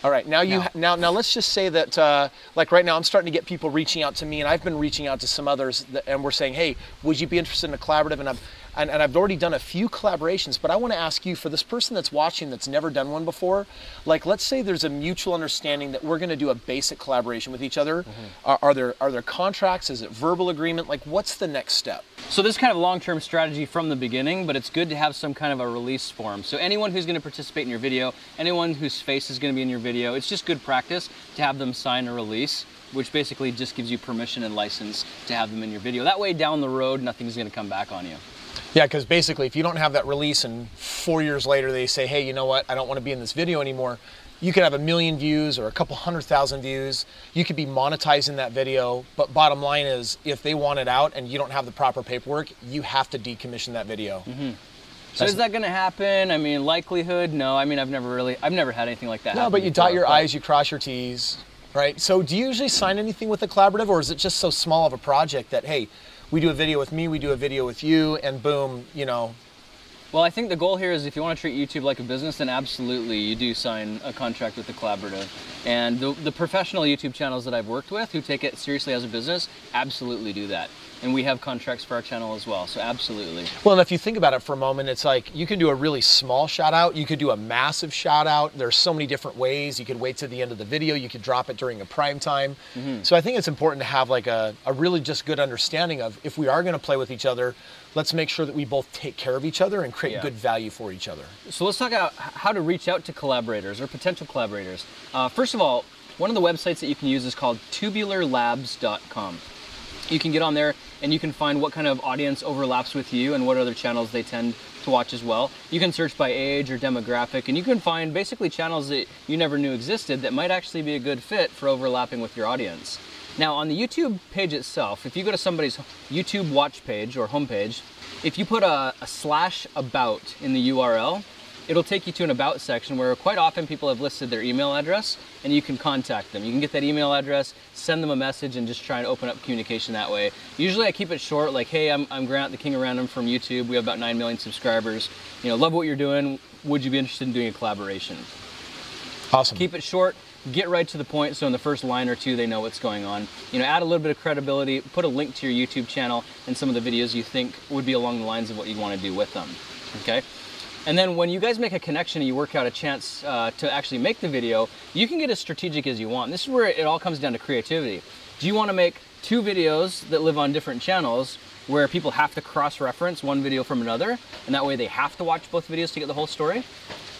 All right, now now let's just say that like right now I'm starting to get people reaching out to me, and I've been reaching out to some others, and we're saying, hey, would you be interested in a collaborative? And I've already done a few collaborations, but I want to ask you, for this person that's watching that's never done one before, like let's say there's a mutual understanding that we're going to do a basic collaboration with each other. Are there contracts? Is it verbal agreement? Like what's the next step? So this is kind of a long-term strategy from the beginning, but it's good to have some kind of a release form. So anyone who's going to participate in your video, anyone whose face is going to be in your video, it's just good practice to have them sign a release, which basically just gives you permission and license to have them in your video. That way down the road, nothing's going to come back on you. Yeah, because basically if you don't have that release and 4 years later they say, hey, you know what, I don't want to be in this video anymore, you could have 1 million views or a couple 100,000 views. You could be monetizing that video, but bottom line is if they want it out and you don't have the proper paperwork, you have to decommission that video. So is that going to happen? I mean, likelihood? No. I mean, I've never had anything like that happen. No, but you dot your I's, you cross your T's, right? So do you usually sign anything with a collaborative, or is it just so small of a project that, hey, we do a video with me, we do a video with you, and boom, you know? Well, I think the goal here is if you want to treat YouTube like a business, then absolutely you do sign a contract with the collaborative. And the professional YouTube channels that I've worked with who take it seriously as a business absolutely do that. And we have contracts for our channel as well, so absolutely. Well, and if you think about it for a moment, it's like you can do a really small shout out, you could do a massive shout out. There's so many different ways. You could wait to the end of the video, you could drop it during a prime time. So I think it's important to have like a really just good understanding of, if we are going to play with each other, let's make sure that we both take care of each other and create good value for each other. So let's talk about how to reach out to collaborators or potential collaborators. First of all, one of the websites that you can use is called tubularlabs.com. You can get on there and you can find what kind of audience overlaps with you and what other channels they tend to watch as well. You can search by age or demographic, and you can find basically channels that you never knew existed that might actually be a good fit for overlapping with your audience. Now on the YouTube page itself, if you go to somebody's YouTube watch page or homepage, if you put a /about in the URL, it'll take you to an about section where quite often people have listed their email address, and you can contact them. You can get that email address, send them a message, and just try and open up communication that way. Usually I keep it short, like, hey, I'm Grant, the King of Random from YouTube. We have about 9 million subscribers. You know, love what you're doing. Would you be interested in doing a collaboration? Awesome. Keep it short, get right to the point, so in the first line or two they know what's going on. You know, add a little bit of credibility, put a link to your YouTube channel and some of the videos you think would be along the lines of what you want to do with them, okay? And then when you guys make a connection and you work out a chance to actually make the video, you can get as strategic as you want. And this is where it all comes down to creativity. Do you want to make 2 videos that live on different channels where people have to cross-reference one video from another, and that way they have to watch both videos to get the whole story?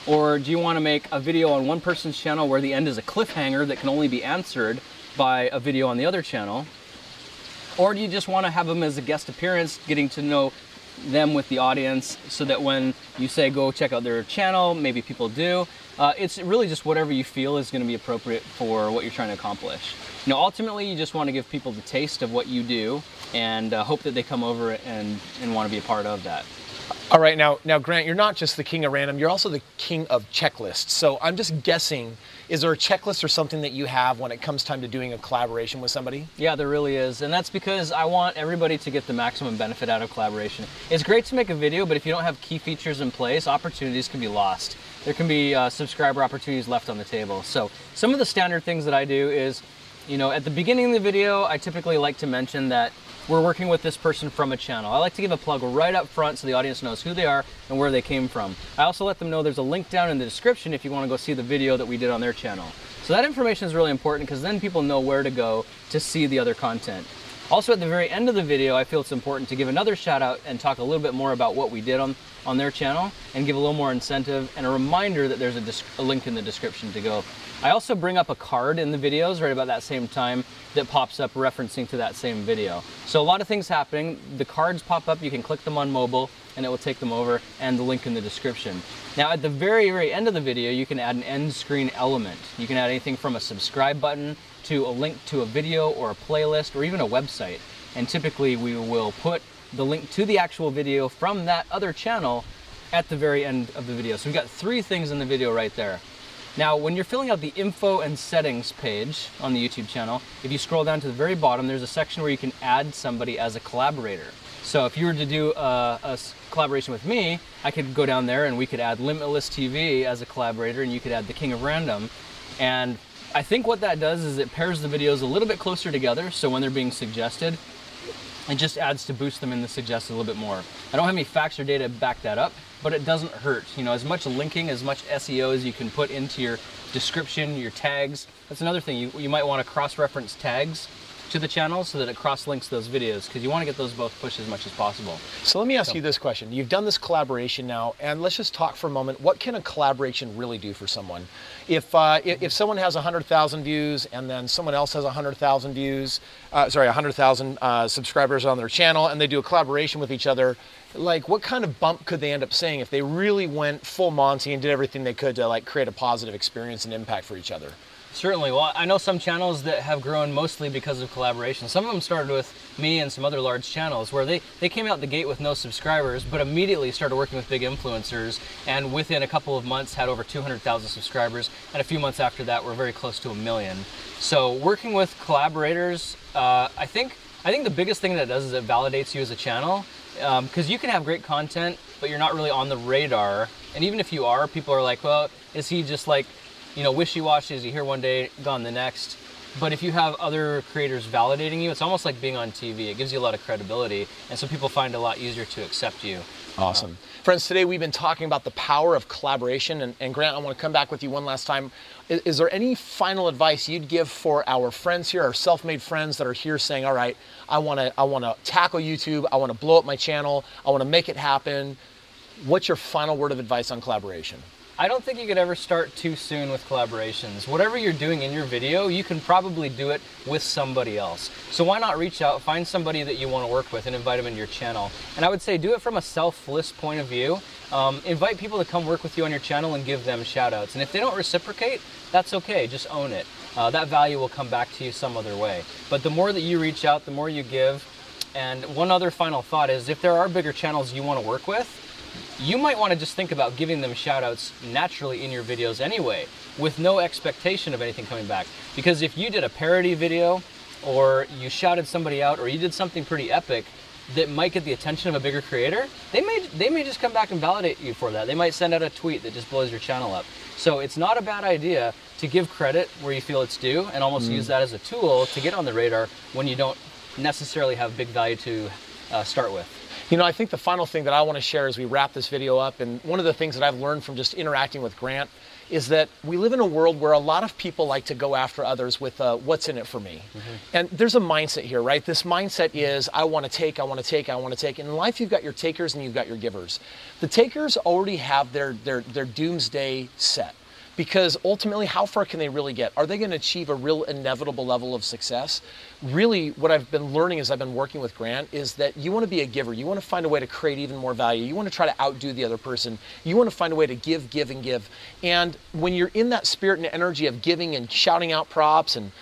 Or do you want to make a video on one person's channel where the end is a cliffhanger that can only be answered by a video on the other channel? Or do you just want to have them as a guest appearance, getting to know them with the audience, so that when you say go check out their channel, maybe people do. It's really just whatever you feel is going to be appropriate for what you're trying to accomplish. You know, ultimately you just want to give people the taste of what you do, and hope that they come over and want to be a part of that. All right, now Grant, you're not just the king of random, you're also the king of checklists. So I'm just guessing, is there a checklist or something that you have when it comes time to doing a collaboration with somebody? Yeah, there really is. And that's because I want everybody to get the maximum benefit out of collaboration. It's great to make a video, but if you don't have key features in place, opportunities can be lost. There can be subscriber opportunities left on the table. So some of the standard things that I do is, you know, at the beginning of the video, I typically like to mention that we're working with this person from a channel. I like to give a plug right up front so the audience knows who they are and where they came from. I also let them know there's a link down in the description if you want to go see the video that we did on their channel. So that information is really important, because then people know where to go to see the other content. Also, at the very end of the video, I feel it's important to give another shout out and talk a little bit more about what we did on their channel, and give a little more incentive and a reminder that there's a link in the description to go. I also bring up a card in the videos right about that same time that pops up referencing to that same video. So a lot of things happening. The cards pop up, you can click them on mobile and it will take them over, and the link in the description. Now at the very, very end of the video, you can add an end screen element. You can add anything from a subscribe button to a link to a video or a playlist or even a website. And typically we will put the link to the actual video from that other channel at the very end of the video. So we've got 3 things in the video right there. Now, when you're filling out the info and settings page on the YouTube channel, if you scroll down to the very bottom, there's a section where you can add somebody as a collaborator. So if you were to do a collaboration with me, I could go down there and we could add Limitless TV as a collaborator, and you could add the King of Random. And I think what that does is it pairs the videos a little bit closer together, so when they're being suggested, it just adds to boost them in the suggested a little bit more. I don't have any facts or data to back that up, but it doesn't hurt. You know, as much linking, as much SEO as you can put into your description, your tags. That's another thing. You might want to cross-reference tags to the channel so that it cross-links those videos, because you want to get those both pushed as much as possible. So let me ask you this question. You've done this collaboration now, and let's just talk for a moment. What can a collaboration really do for someone? If someone has 100,000 views and then someone else has 100,000 views, 100,000 subscribers on their channel, and they do a collaboration with each other, like what kind of bump could they end up saying if they really went full Monty and did everything they could to like create a positive experience and impact for each other? Certainly. Well, I know some channels that have grown mostly because of collaboration. Some of them started with me and some other large channels where they came out the gate with no subscribers, but immediately started working with big influencers, and within a couple of months had over 200,000 subscribers, and a few months after that we're very close to 1 million. So working with collaborators, I think the biggest thing that it does is it validates you as a channel, because you can have great content, but you're not really on the radar. And even if you are, people are like, well, is he just like, you know, wishy-washy, is he here one day, gone the next? But if you have other creators validating you, it's almost like being on TV. It gives you a lot of credibility, and so people find it a lot easier to accept you. Awesome. Friends, today we've been talking about the power of collaboration, and Grant, I want to come back with you one last time. Is there any final advice you'd give for our friends here, our self-made friends that are here saying, all right, I want to tackle YouTube, I want to blow up my channel, I want to make it happen? What's your final word of advice on collaboration? I don't think you could ever start too soon with collaborations. Whatever you're doing in your video, you can probably do it with somebody else. So why not reach out, find somebody that you want to work with and invite them into your channel. And I would say do it from a selfless point of view. Invite people to come work with you on your channel and give them shout outs. And if they don't reciprocate, that's okay, just own it. That value will come back to you some other way. But the more that you reach out, the more you give. And one other final thought is if there are bigger channels you want to work with, you might want to just think about giving them shout outs naturally in your videos anyway, with no expectation of anything coming back. Because if you did a parody video, or you shouted somebody out, or you did something pretty epic that might get the attention of a bigger creator, they may just come back and validate you for that. They might send out a tweet that just blows your channel up. So it's not a bad idea to give credit where you feel it's due, and almost use that as a tool to get on the radar when you don't necessarily have big value to start with. You know, I think the final thing that I want to share as we wrap this video up, and one of the things that I've learned from just interacting with Grant, is that we live in a world where a lot of people like to go after others with what's in it for me. And there's a mindset here, right? This mindset is, I want to take, I want to take, I want to take. And in life, you've got your takers and you've got your givers. The takers already have their doomsday set. Because ultimately, how far can they really get? Are they going to achieve a real inevitable level of success? Really, what I've been learning as I've been working with Grant is that you want to be a giver. You want to find a way to create even more value. You want to try to outdo the other person. You want to find a way to give, give, and give. And when you're in that spirit and energy of giving and shouting out props and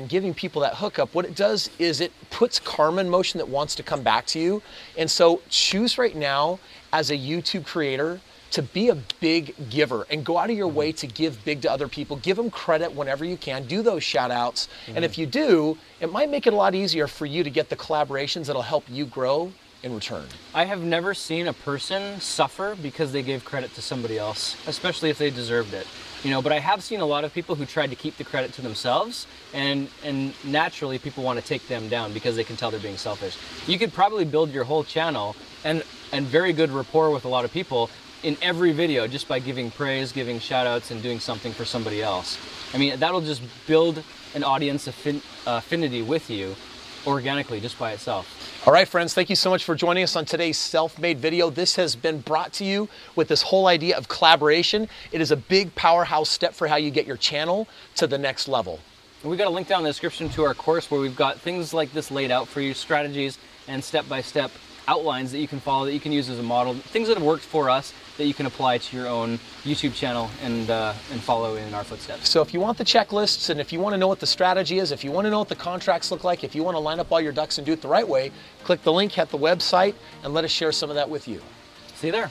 giving people that hookup, what it does is it puts karma in motion that wants to come back to you. And so choose right now as a YouTube creator to be a big giver and go out of your way to give big to other people. Give them credit whenever you can. Do those shout outs. And if you do, it might make it a lot easier for you to get the collaborations that'll help you grow in return. I have never seen a person suffer because they gave credit to somebody else, especially if they deserved it. You know, but I have seen a lot of people who tried to keep the credit to themselves, and naturally people want to take them down because they can tell they're being selfish. You could probably build your whole channel and very good rapport with a lot of people in every video just by giving praise, giving shout outs, and doing something for somebody else. I mean, that'll just build an audience affinity with you organically just by itself. All right, friends, thank you so much for joining us on today's self-made video. This has been brought to you with this whole idea of collaboration. It is a big powerhouse step for how you get your channel to the next level. And we've got a link down in the description to our course where we've got things like this laid out for you, strategies and step-by-step outlines that you can follow, that you can use as a model, things that have worked for us that you can apply to your own YouTube channel and follow in our footsteps. So if you want the checklists, and if you want to know what the strategy is, if you want to know what the contracts look like, if you want to line up all your ducks and do it the right way, click the link at the website and let us share some of that with you. See you there.